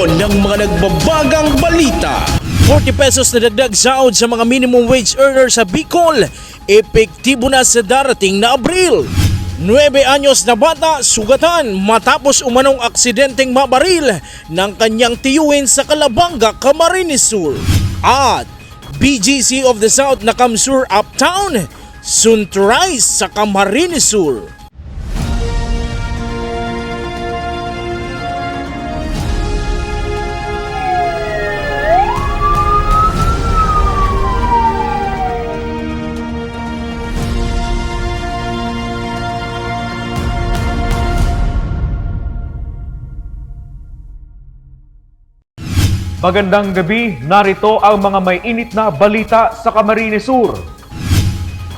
Edition ng mga nagbabagang balita. 40 pesos na dagdag sahod sa mga minimum wage earner sa Bicol. Epektibo na sa darating na Abril. 9 anyos na bata sugatan matapos umanong aksidenteng mabaril ng kanyang tiyuhin sa Calabanga, Camarines Sur. At BGC of the South na Kamsur Uptown soon to rise sa Camarines Sur. Magandang gabi, narito ang mga may init na balita sa Camarines Sur.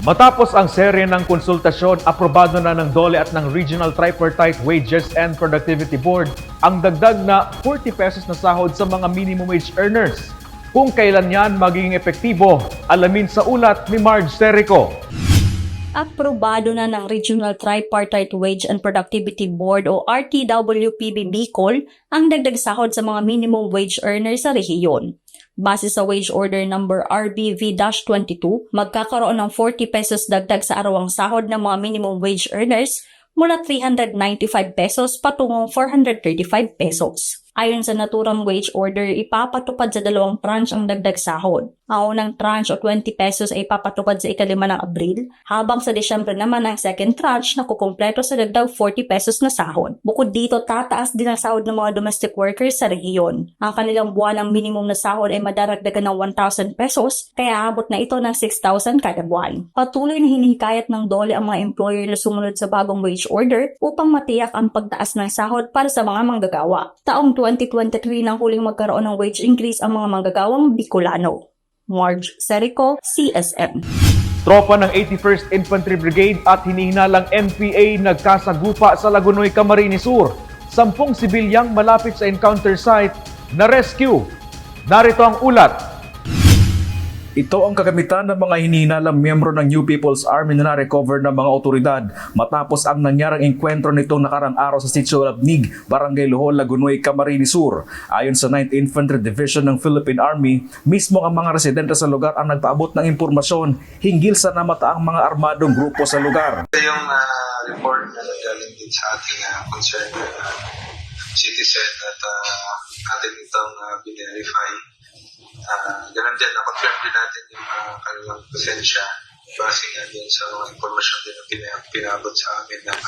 Matapos ang serye ng konsultasyon, aprobado na ng DOLE at ng Regional Tripartite Wages and Productivity Board ang dagdag na 40 pesos na sahod sa mga minimum wage earners. Kung kailan yan magiging epektibo, alamin sa ulat ni Marge Serico. Aprobado na ng Regional Tripartite Wage and Productivity Board o RTWPB Bicol ang dagdag sahod sa mga minimum wage earners sa rehiyon. Base sa Wage Order Number RBV-22, magkakaroon ng 40 pesos dagdag sa arawang sahod ng mga minimum wage earners mula 395 pesos patungong 435 pesos. Ayon sa naturang wage order, ipapatupad sa dalawang tranche ang dagdag sahod. Ang unang tranche o 20 pesos ay ipapatupad sa ika-5 ng Abril, habang sa Disyembre naman ang second tranche na kukumpleto sa dagdag 40 pesos na sahod. Bukod dito, tataas din ang sahod ng mga domestic workers sa rehiyon. Ang kanilang buwanang minimum na sahod ay madaragdagan ng 1,000 pesos, kaya abot na ito ng 6,000 kada buwan. Patuloy na hinihikayat ng DOLE ang mga employer na sumunod sa bagong wage order upang matiyak ang pagtaas ng sahod para sa mga manggagawa. Taong 2023 nang huling magkaroon ng wage increase ang mga manggagawang Bicolano. Marge Serico, CSM. Tropa ng 81st Infantry Brigade at hinihinalang NPA nagkasagupa sa Lagunoy, Camarines Sur. 10 sibilyang malapit sa encounter site na rescue. Narito ang ulat. Ito ang kagamitan ng mga hinihinalang miyembro ng New People's Army na na-recover ng mga otoridad matapos ang nangyarang engkwentro nitong nakarang araw sa Sitio Labnig, Barangay Lohol, Lagunoy, Camarines Sur. Ayon sa 9th Infantry Division ng Philippine Army, mismo ang mga residente sa lugar ang nagpaabot ng impormasyon hinggil sa namataang mga armadong grupo sa lugar. Ito yung report na nagaling din sa ating concerned citizen at atin itong binverify. Ganun din, na-confirm din natin yung kanilang presensya base nga din sa mga informasyon din na pinabot sa amin ng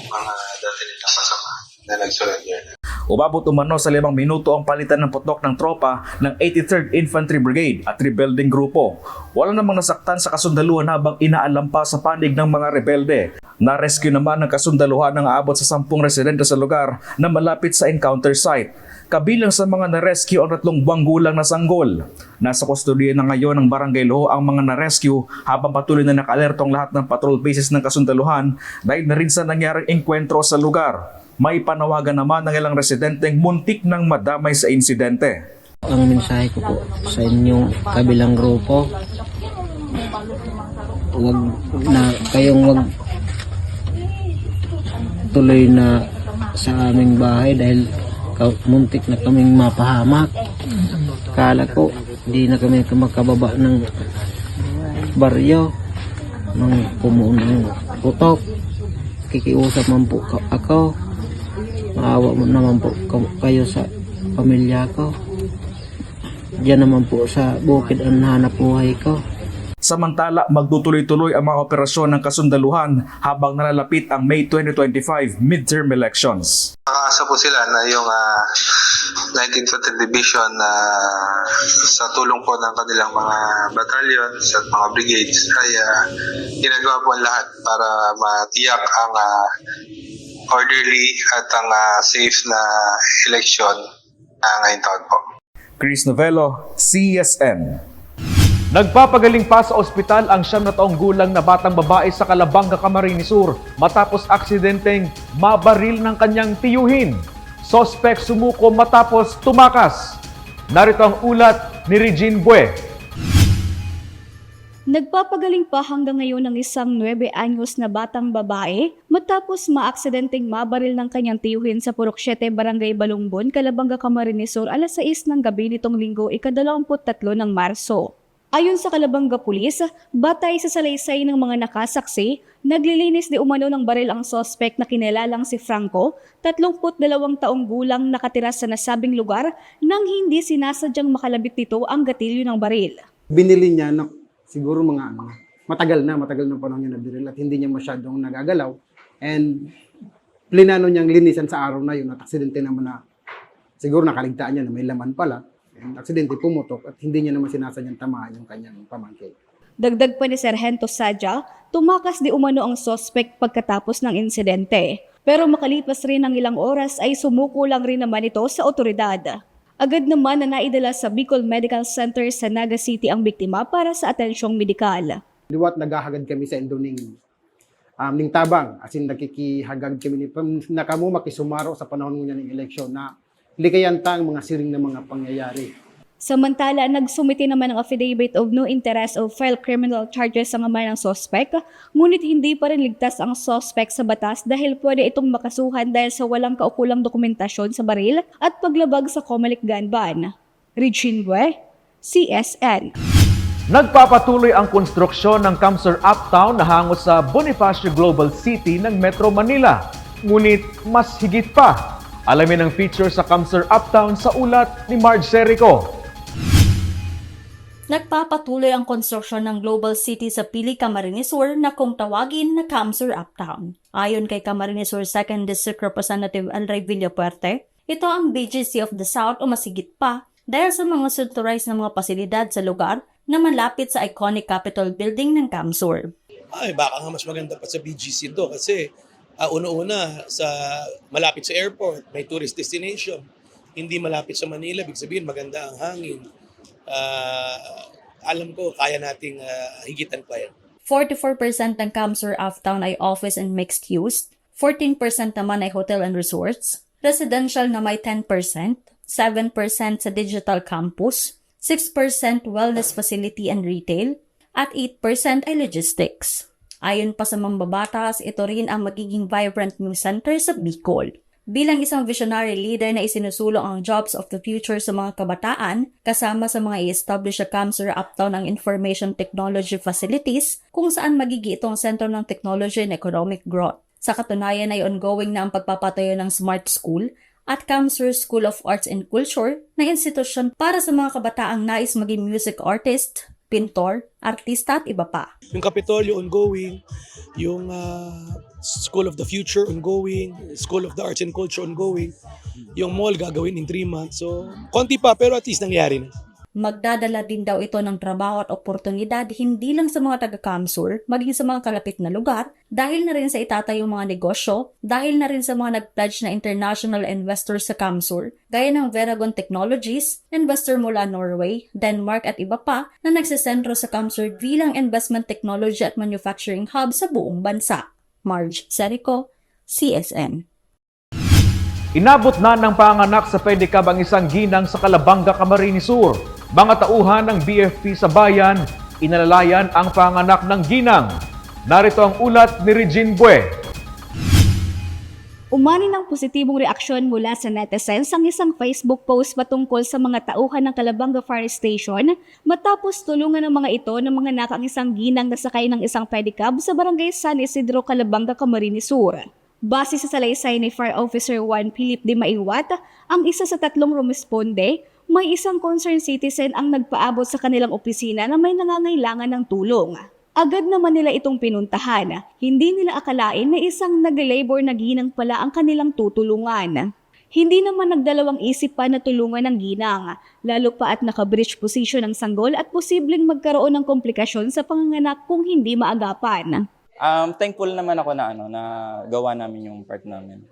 mga dati nilang kasama na nag-surrender na. Umabot umano sa 5 minuto ang palitan ng putok ng tropa ng 83rd Infantry Brigade at rebelding grupo. Wala namang nasaktan sa kasundaluhan habang inaalam pa sa panig ng mga rebelde. Na-rescue naman ng kasundaluhan ng aabot sa 10 residente sa lugar na malapit sa encounter site. Kabilang sa mga na-rescue ang 3 buwang gulang na sanggol. Nasa kustodiya na ngayon ng Barangay Loho ang mga na-rescue habang patuloy na naka-alertong lahat ng patrol bases ng kasundaluhan dahil na rin sa nangyaring engkwentro sa lugar. May panawagan naman ng ilang residenteng muntik nang madamay sa insidente. Ang mensahe ko po sa inyong kabilang grupo, wag tuloy na sa aming bahay dahil muntik na kaming mapahamak. Kala ko hindi na kami makababa ng baryo nang pumuon ng putok. Kikiusap man po ako, maawa mo naman po kayo sa pamilya ko. Diyan naman po sa bukid ang hanap buhay ko. Samantala, magtutuloy-tuloy ang mga operasyon ng kasundaluhan habang nalalapit ang May 2025 midterm elections. Nakakasa po sila na yung 19th Infantry Division sa tulong po ng kanilang mga battalions at mga brigades ay ginagawa po ang lahat para matiyak ang orderly at ang safe na election ngayong taon po. Chris Novello, CSN. Nagpapagaling pa sa ospital ang 9 na taong gulang na batang babae sa Calabanga, Camarines Sur matapos aksidenteng mabaril ng kanyang tiyuhin. Suspect sumuko matapos tumakas. Narito ang ulat ni Regine Bue. Nagpapagaling pa hanggang ngayon ang isang 9 anyos na batang babae matapos maaksidenteng mabaril ng kanyang tiyuhin sa Purok 7, Barangay Balungbon, Calabanga, Camarines Sur, alas 6 ng gabi nitong Linggo, ika-23 ng Marso. Ayon sa Calabanga Pulis, batay sa salaysay ng mga nakasaksi, naglilinis di umano ng baril ang sospek na kinilalang si Franco, 32 taong gulang, nakatira sa nasabing lugar nang hindi sinasadyang makalabit nito ang gatilyo ng baril. Binili niya na siguro matagal na panahon niya nabiril at hindi niya masyadong nagagalaw. And plinano niyang linisan sa araw na yun at aksidente naman na siguro nakaligtaan niya na may laman pala. And aksidente pumutok at hindi niya naman sinasadyang tamaan yung kanyang pamangkin. Dagdag pa ni Sargento Sadya, tumakas di umano ang sospek pagkatapos ng insidente. Pero makalipas rin ng ilang oras ay sumuko lang rin naman ito sa otoridad. Agad naman na naidala sa Bicol Medical Center sa Naga City ang biktima para sa atensyong medikal. Liwat naghahagad kami sa Indoning ning tabang, as in nakikihagad kami ni nakamu makisumaro sa panahon niya ng eleksyon na likayanta ang mga siring na mga pangyayari. Samantala, nagsumite naman ng affidavit of no interest of file criminal charges sa ngaman ng sospek, ngunit hindi pa rin ligtas ang sospek sa batas dahil pwede itong makasuhan dahil sa walang kaukulang dokumentasyon sa baril at paglabag sa Comelec gun ban. Regine Bue, CSN. Nagpapatuloy ang konstruksyon ng Camsur Uptown na hango sa Bonifacio Global City ng Metro Manila. Ngunit mas higit pa, alamin ang feature sa Camsur Uptown sa ulat ni Marge Serico. Nagpapatuloy ang konstruksyon ng Global City sa Pili, Camarines Sur na kung tawagin na Camsur Uptown. Ayon kay Camarines Sur 2nd District Representative Alray Villapuerte, ito ang BGC of the South o masigit pa dahil sa mga centralized na mga pasilidad sa lugar na malapit sa iconic Capitol Building ng Camsur. Ay, baka nga mas maganda pa sa BGC to kasi una-una malapit sa airport, may tourist destination. Hindi malapit sa Manila, ibig sabihin maganda ang hangin. Alam ko, kaya nating higitan pa yan. 44% ng Camsur Uptown ay office and mixed use, 14% naman ay hotel and resorts, residential na may 10%, 7% sa digital campus, 6% wellness facility and retail, at 8% ay logistics. Ayon pa sa mambabatas, ito rin ang magiging vibrant new center sa Bicol. Bilang isang visionary leader na isinusulong ang jobs of the future sa mga kabataan, kasama sa mga i-establish sa Camsur Uptown ang information technology facilities kung saan magiging itong sentro ng technology and economic growth. Sa katunayan ay ongoing na ang pagpapatayo ng Smart School at Camsur School of Arts and Culture na institusyon para sa mga kabataang nais maging music artist, pintor, artista at iba pa. Yung Kapitolyo ongoing, yung School of the Future ongoing, School of the Arts and Culture ongoing, yung mall gagawin in 3 months. So, konti pa pero at least nangyari na. Magdadala din daw ito ng trabaho at oportunidad hindi lang sa mga taga-Camsur, maging sa mga kalapit na lugar, dahil na rin sa itatayong mga negosyo, dahil na rin sa mga nag-pledge na international investors sa Camsur, gaya ng Veragon Technologies, investor mula Norway, Denmark at iba pa na nagsisentro sa Camsur bilang investment technology at manufacturing hub sa buong bansa. Marge Serico, CSN. Inabot na ng panganak sa pedicab ang isang ginang sa Calabanga, Camarines Sur. Mga tauhan ng BFP sa bayan, inalalayan ang panganak ng ginang. Narito ang ulat ni Regine Bue. Umani ng positibong reaksyon mula sa netizens ang isang Facebook post patungkol sa mga tauhan ng Calabanga Fire Station matapos tulungan ng mga ito ng mga anak ang isang ginang na sakay ng isang pedicab sa barangay San Isidro, Calabanga, Camarines Sur. Base sa salaysay ni Fire Officer 1 Philip de Maiwat, ang isa sa 3 rumisponde, may isang concerned citizen ang nagpaabot sa kanilang opisina na may nangangailangan ng tulong. Agad naman nila itong pinuntahan. Hindi nila akalain na isang nag-labor na ginang pala ang kanilang tutulungan. Hindi naman nagdalawang isip pa na tulungan ng ginang, lalo pa at naka-breech position ang sanggol at posibleng magkaroon ng komplikasyon sa panganganak kung hindi maagapan. Thankful naman ako na na gawa namin yung part namin,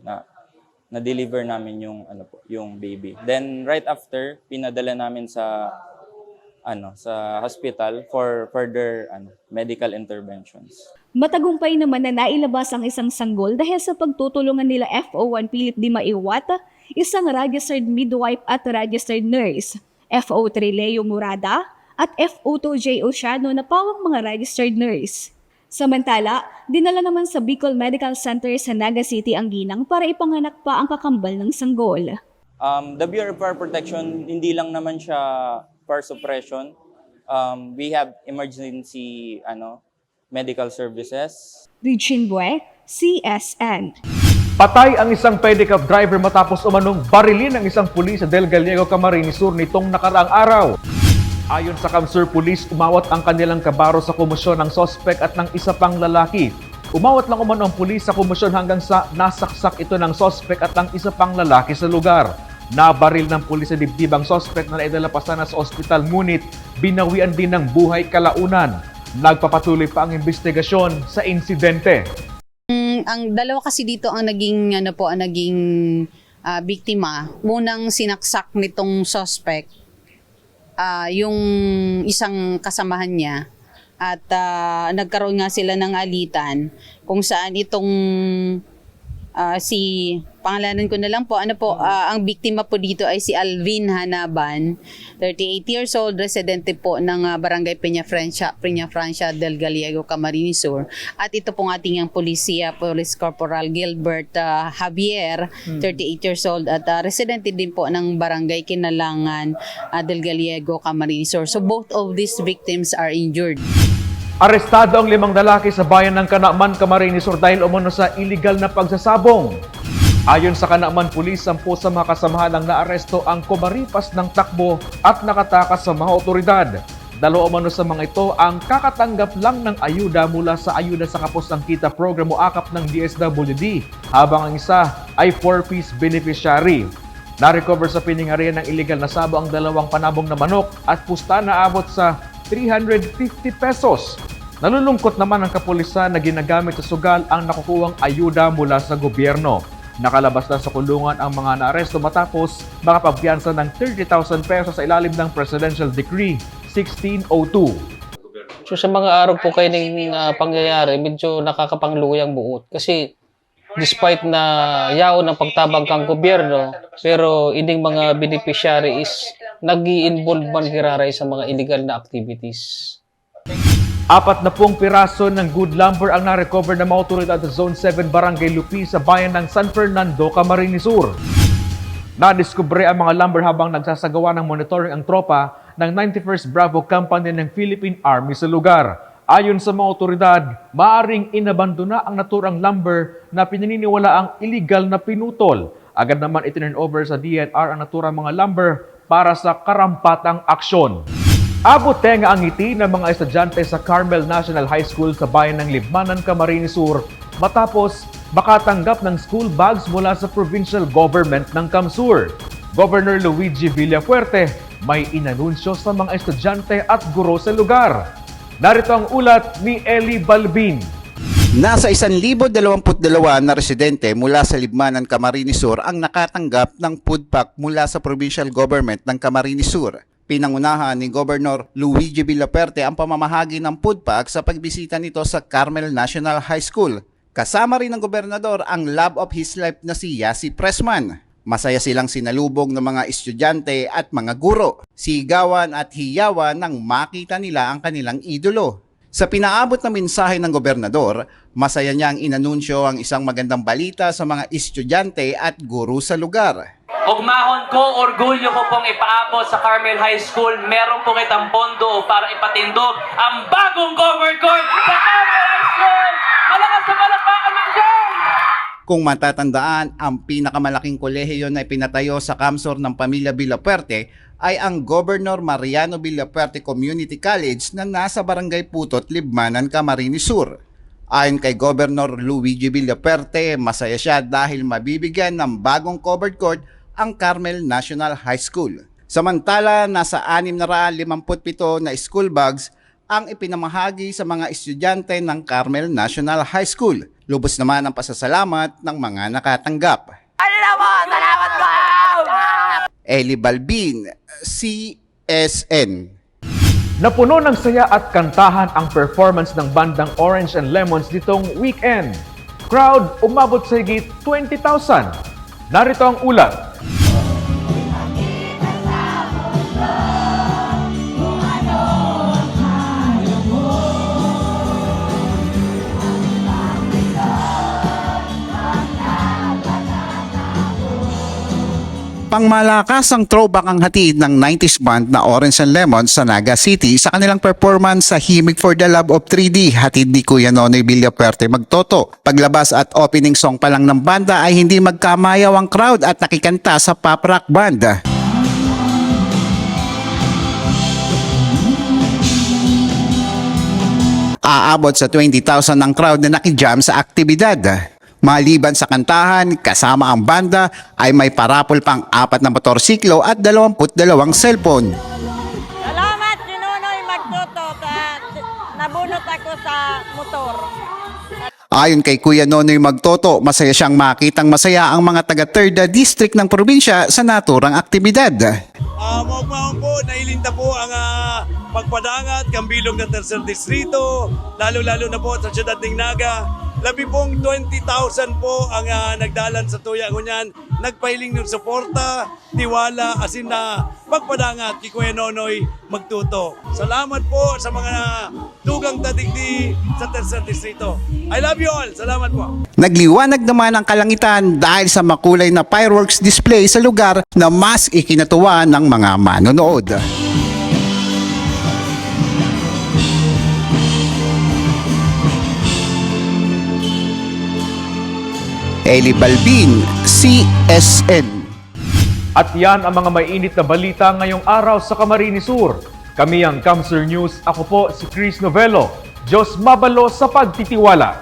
na deliver namin yung baby. Then right after pinadala namin sa hospital for further medical interventions. Matagumpay naman na nailabas ang isang sanggol dahil sa pagtutulungan nila FO1 Philip de Maiwat, isang registered midwife at registered nurse, FO3 Leo Murada, at FO2J Oceano na pawang mga registered nurse. Samantala, dinala naman sa Bicol Medical Center sa Naga City ang ginang para ipanganak pa ang kakambal ng sanggol. The Bureau of Fire Protection, hindi lang naman siya fire suppression. We have emergency medical services. Regine Bue, CSN. Patay ang isang pedicab driver matapos umanong barilin ng isang pulis sa Del Gallego, Camarines Sur nitong nakaraang araw. Ayon sa Kamsur Police, umawat ang kanilang kabaro sa komosyon ng sospek at ng isa pang lalaki. Umawat lang umano ang pulis sa komosyon hanggang sa nasaksak ito ng sospek at ng isa pang lalaki sa lugar. Nabaril ng pulis sa dibdib ang sospek na naidala pa sana sa ospital, ngunit binawian din ng buhay kalaunan. Nagpapatuloy pa ang investigasyon sa insidente. Ang dalawa kasi dito ang naging biktima. Munang sinaksak nitong suspect yung isang kasamahan niya at nagkaroon nga sila ng alitan kung saan itong pangalanan ko na lang po, ang biktima po dito ay si Alvin Hanaban, 38 years old, residente po ng Barangay Peña Francia del Gallego, Camarines Sur. At ito pong ating ang Police Corporal Gilbert Javier, 38 years old, at residente din po ng Barangay Kinalangan del Gallego, Camarines Sur. So both of these victims are injured. Arestado ang 5 lalaki sa bayan ng Kanaman, Camarines Sur dahil umano sa illegal na pagsasabong. Ayon sa Kanaman Police, 10 sa mga kasamahan ang naaresto ang kumaripas ng takbo at nakatakas sa mga otoridad. 2 umano sa mga ito ang kakatanggap lang ng ayuda mula sa Ayuda sa Kapos ng Kita program o AKAP ng DSWD, habang ang isa ay 4-piece beneficiary. Na-recover sa piningharian ng illegal na sabo ang 2 panabong na manok at pusta na abot sa 350 pesos. Nalulungkot naman ang kapulisan na ginagamit sa sugal ang nakukuhang ayuda mula sa gobyerno. Nakalabas na sa kulungan ang mga naaresto matapos makapagpiyansa ng 30,000 pesos sa ilalim ng Presidential Decree 1602. So sa mga araw po kayo ng pangyayari, medyo nakakapangluyang buot. Kasi despite na yaon ng pagtabang kang gobyerno, pero ining mga beneficiary is nag-i-involve man hiraray sa mga illegal na activities. 40 piraso ng good lumber ang na-recover ng mga otoridad sa Zone 7 Barangay Lupi sa bayan ng San Fernando, Camarines Sur. Nadiskubre ang mga lumber habang nagsasagawa ng monitoring ang tropa ng 91st Bravo Company ng Philippine Army sa lugar. Ayon sa mga otoridad, maaring inabandona ang naturang lumber na pinaniniwala ang illegal na pinutol. Agad naman itinurn over sa DNR ang naturang mga lumber para sa karampatang aksyon. Abot tenga ang ngiti ng mga estudyante sa Carmel National High School sa bayan ng Libmanan, Camarines Sur matapos makatanggap ng school bags mula sa provincial government ng Kamsur. Governor Luigi Villafuerte may inanunsyo sa mga estudyante at guro sa lugar. Narito ang ulat ni Eli Balbin. Nasa 1,022 na residente mula sa Libmanan, Camarines Sur ang nakatanggap ng food pack mula sa provincial government ng Camarines Sur. Pinangunahan ni Governor Luigi Villafuerte ang pamamahagi ng food pack sa pagbisita nito sa Carmel National High School. Kasama rin ng gobernador ang love of his life na si Yasi Pressman. Masaya silang sinalubong ng mga estudyante at mga guro. Sigawan at hiyawan nang makita nila ang kanilang idolo. Sa pinaabot na mensahe ng gobernador, masaya niyang inanunsyo ang isang magandang balita sa mga estudyante at guro sa lugar. Ugmahon ko, orgulyo ko pong ipaabot sa Carmel High School. Meron po kitang pondo para ipatindog ang bagong covered court sa Carmel High School! Malakas na palakpakan ng dyan! Kung matatandaan, ang pinakamalaking kolehiyo na ipinatayo sa Kamsur ng pamilya Villafuerte ay ang Governor Mariano Villafuerte Community College na nasa Barangay Putot, Libmanan, Camarines Sur. Ayon kay Governor Luigi Villafuerte, masaya siya dahil mabibigyan ng bagong covered court ang Carmel National High School. Samantala, nasa 657 na school bags ang ipinamahagi sa mga estudyante ng Carmel National High School. Lubos naman ang pasasalamat ng mga nakatanggap. Salamat po! Eli Balbin, CSN. Napuno ng saya at kantahan ang performance ng bandang Orange and Lemons ditong weekend. Crowd umabot sa higit 20,000. Narito ang ulat. Pangmalakasang throwback ang hatid ng 90s band na Orange and Lemon sa Naga City sa kanilang performance sa Himig for the Love of 3D, hatid ni Kuya Nonoy Villafuerte Magtoto. Paglabas at opening song pa lang ng banda ay hindi magkamayaw ang crowd at nakikanta sa pop rock band. Aabot sa 20,000 ang crowd na nakijam sa aktibidad. Maliban sa kantahan, kasama ang banda ay may parapol pang 4 na motorsiklo at 22 cellphone. Salamat, si Nonoy Magtoto. Nabunot ako sa motor. Ayon kay Kuya Nonoy Magtoto, masaya siyang makitang masaya ang mga taga 3rd District ng probinsya sa naturang aktibidad. Maugmaon po, nailinta po ang pagpadangat, kambilog ng 3rd Distrito, lalo-lalo na po sa siyudad ng Naga. Labi pong 20,000 po ang nagdalan sa tuya ngunyan. Nagpahiling ng suporta, tiwala, asin na pagpadangat kay Kuya Nonoy Magtuto. Salamat po sa mga tugang tadigdi sa 3rd Distrito. I love you all. Salamat po. Nagliwanag naman ang kalangitan dahil sa makulay na fireworks display sa lugar na mas ikinatuwa ng mga manonood. Eli Balbin, CSN. At yan ang mga mainit na balita ngayong araw sa Camarines Sur. Kami ang Kamsur News. Ako po si Chris Novello. Diyos mabalo sa pagtitiwala.